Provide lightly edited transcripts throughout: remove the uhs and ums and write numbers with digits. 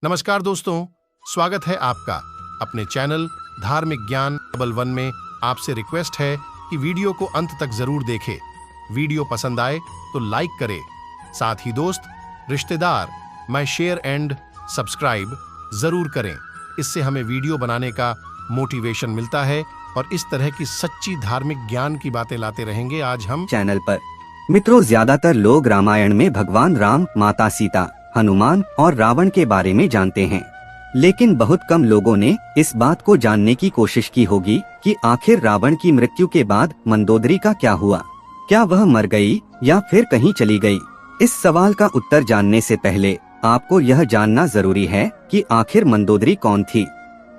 नमस्कार दोस्तों, स्वागत है आपका अपने चैनल धार्मिक ज्ञान डबल वन में। आपसे रिक्वेस्ट है कि वीडियो को अंत तक जरूर देखें। वीडियो पसंद आए तो लाइक करें, साथ ही दोस्त, रिश्तेदार में शेयर एंड सब्सक्राइब जरूर करें। इससे हमें वीडियो बनाने का मोटिवेशन मिलता है और इस तरह की सच्ची धार्मिक ज्ञान की बातें लाते रहेंगे। आज हम चैनल पर मित्रों, ज्यादातर लोग रामायण में भगवान राम, माता सीता, हनुमान और रावण के बारे में जानते हैं, लेकिन बहुत कम लोगों ने इस बात को जानने की कोशिश की होगी कि आखिर रावण की मृत्यु के बाद मंदोदरी का क्या हुआ। क्या वह मर गई या फिर कहीं चली गई? इस सवाल का उत्तर जानने से पहले आपको यह जानना जरूरी है कि आखिर मंदोदरी कौन थी।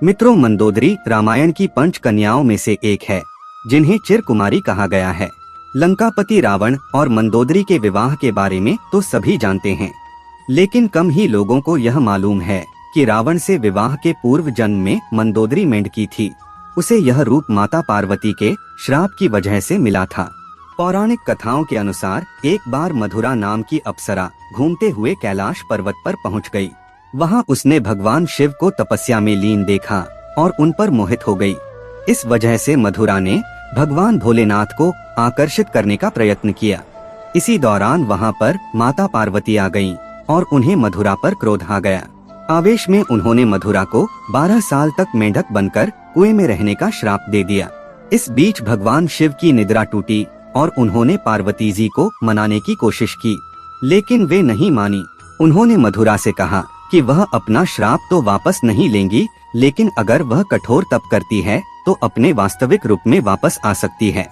मित्रों, मंदोदरी रामायण की पंच कन्याओं में से एक है, जिन्हें चिरकुमारी कहा गया है। लंकापति रावण और मंदोदरी के विवाह के बारे में तो सभी जानते हैं, लेकिन कम ही लोगों को यह मालूम है कि रावण से विवाह के पूर्व जन्म में मंदोदरी मेंढकी थी। उसे यह रूप माता पार्वती के श्राप की वजह से मिला था। पौराणिक कथाओं के अनुसार एक बार मधुरा नाम की अप्सरा घूमते हुए कैलाश पर्वत पर पहुंच गई। वहां उसने भगवान शिव को तपस्या में लीन देखा और उन पर मोहित हो गई। इस वजह से मधुरा ने भगवान भोलेनाथ को आकर्षित करने का प्रयत्न किया। इसी दौरान वहां पर माता पार्वती आ गईं और उन्हें मधुरा पर क्रोध आ गया। आवेश में उन्होंने मधुरा को 12 साल तक मेंढक बनकर कुएं में रहने का श्राप दे दिया। इस बीच भगवान शिव की निद्रा टूटी और उन्होंने पार्वती जी को मनाने की कोशिश की, लेकिन वे नहीं मानी। उन्होंने मधुरा से कहा कि वह अपना श्राप तो वापस नहीं लेंगी, लेकिन अगर वह कठोर तप करती है तो अपने वास्तविक रूप में वापस आ सकती है।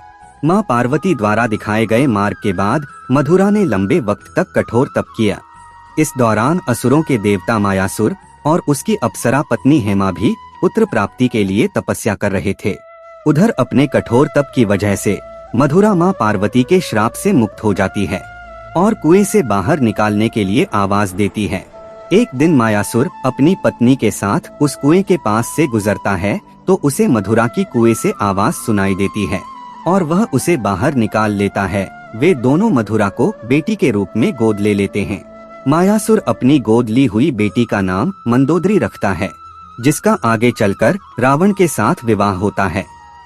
माँ पार्वती द्वारा दिखाए गए मार्ग के बाद मधुरा ने लंबे वक्त तक कठोर तप किया। इस दौरान असुरों के देवता मायासुर और उसकी अप्सरा पत्नी हेमा भी पुत्र प्राप्ति के लिए तपस्या कर रहे थे। उधर अपने कठोर तप की वजह से मधुरा माँ पार्वती के श्राप से मुक्त हो जाती है और कुएं से बाहर निकालने के लिए आवाज देती है। एक दिन मायासुर अपनी पत्नी के साथ उस कुएं के पास से गुजरता है तो उसे मधुरा की कुएं से आवाज सुनाई देती है और वह उसे बाहर निकाल लेता है। वे दोनों मधुरा को बेटी के रूप में गोद ले लेते हैं। मायासुर अपनी गोद ली हुई बेटी का नाम मंदोदरी रखता है, जिसका आगे चलकर रावण के साथ विवाह होता है।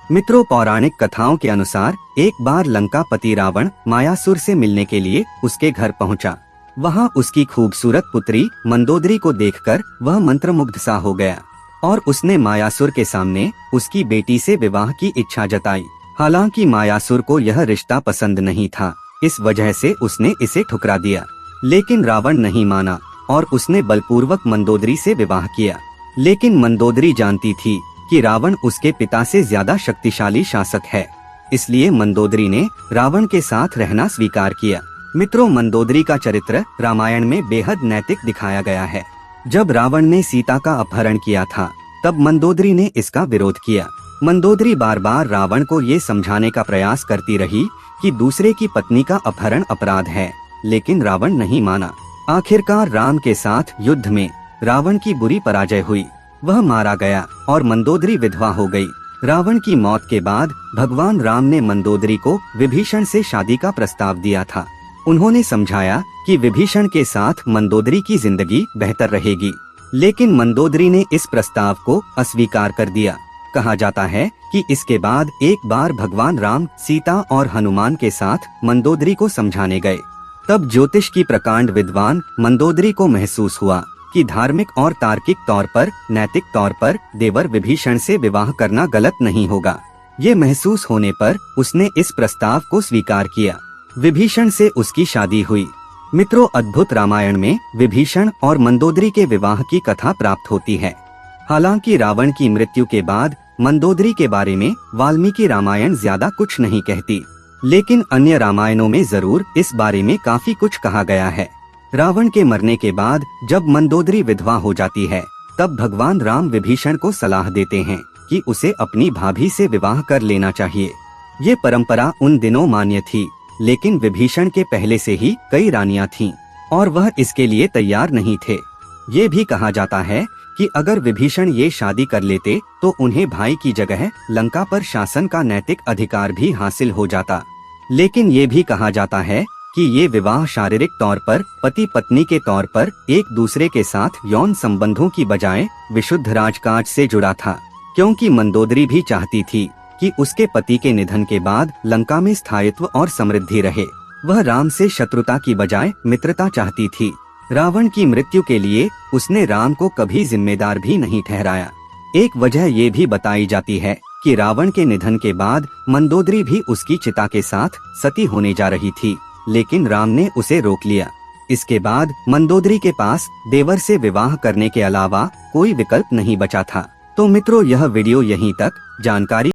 मित्रों, पौराणिक कथाओं के अनुसार एक बार लंकापति रावण मायासुर से मिलने के लिए उसके घर पहुंचा। वहां उसकी खूबसूरत पुत्री मंदोदरी को देखकर वह मंत्रमुग्ध सा हो गया और उसने मायासुर के सामने उसकी बेटी से विवाह की इच्छा जताई। हालांकि मायासुर को यह रिश्ता पसंद नहीं था, इस वजह से उसने इसे ठुकरा दिया, लेकिन रावण नहीं माना और उसने बलपूर्वक मंदोदरी से विवाह किया। लेकिन मंदोदरी जानती थी कि रावण उसके पिता से ज्यादा शक्तिशाली शासक है, इसलिए मंदोदरी ने रावण के साथ रहना स्वीकार किया। मित्रों, मंदोदरी का चरित्र रामायण में बेहद नैतिक दिखाया गया है। जब रावण ने सीता का अपहरण किया था, तब मंदोदरी ने इसका विरोध किया। मंदोदरी बार बार रावण को ये समझाने का प्रयास करती रही कि दूसरे की पत्नी का अपहरण अपराध है, लेकिन रावण नहीं माना। आखिरकार राम के साथ युद्ध में रावण की बुरी पराजय हुई, वह मारा गया और मंदोदरी विधवा हो गई। रावण की मौत के बाद भगवान राम ने मंदोदरी को विभीषण से शादी का प्रस्ताव दिया था। उन्होंने समझाया कि विभीषण के साथ मंदोदरी की जिंदगी बेहतर रहेगी, लेकिन मंदोदरी ने इस प्रस्ताव को अस्वीकार कर दिया। कहा जाता है कि इसके बाद एक बार भगवान राम सीता और हनुमान के साथ मंदोदरी को समझाने गए। तब ज्योतिष की प्रकांड विद्वान मंदोदरी को महसूस हुआ कि धार्मिक और तार्किक तौर पर, नैतिक तौर पर देवर विभीषण से विवाह करना गलत नहीं होगा। ये महसूस होने पर उसने इस प्रस्ताव को स्वीकार किया। विभीषण से उसकी शादी हुई। मित्रों, अद्भुत रामायण में विभीषण और मंदोदरी के विवाह की कथा प्राप्त होती है। हालांकि रावण की मृत्यु के बाद मंदोदरी के बारे में वाल्मीकि रामायण ज्यादा कुछ नहीं कहती, लेकिन अन्य रामायणों में जरूर इस बारे में काफी कुछ कहा गया है। रावण के मरने के बाद जब मंदोदरी विधवा हो जाती है, तब भगवान राम विभीषण को सलाह देते हैं कि उसे अपनी भाभी से विवाह कर लेना चाहिए। ये परंपरा उन दिनों मान्य थी, लेकिन विभीषण के पहले से ही कई रानियां थीं और वह इसके लिए तैयार नहीं थे। ये भी कहा जाता है कि अगर विभीषण ये शादी कर लेते तो उन्हें भाई की जगह लंका पर शासन का नैतिक अधिकार भी हासिल हो जाता। लेकिन ये भी कहा जाता है कि ये विवाह शारीरिक तौर पर पति पत्नी के तौर पर एक दूसरे के साथ यौन संबंधों की बजाय विशुद्ध राजकाज से जुड़ा था, क्योंकि मंदोदरी भी चाहती थी कि उसके पति के निधन के बाद लंका में स्थायित्व और समृद्धि रहे। वह राम से शत्रुता की बजाय मित्रता चाहती थी। रावण की मृत्यु के लिए उसने राम को कभी जिम्मेदार भी नहीं ठहराया। एक वजह ये भी बताई जाती है कि रावण के निधन के बाद मंदोदरी भी उसकी चिता के साथ सती होने जा रही थी, लेकिन राम ने उसे रोक लिया। इसके बाद मंदोदरी के पास देवर से विवाह करने के अलावा कोई विकल्प नहीं बचा था। तो मित्रों, यह वीडियो यहीं तक। जानकारी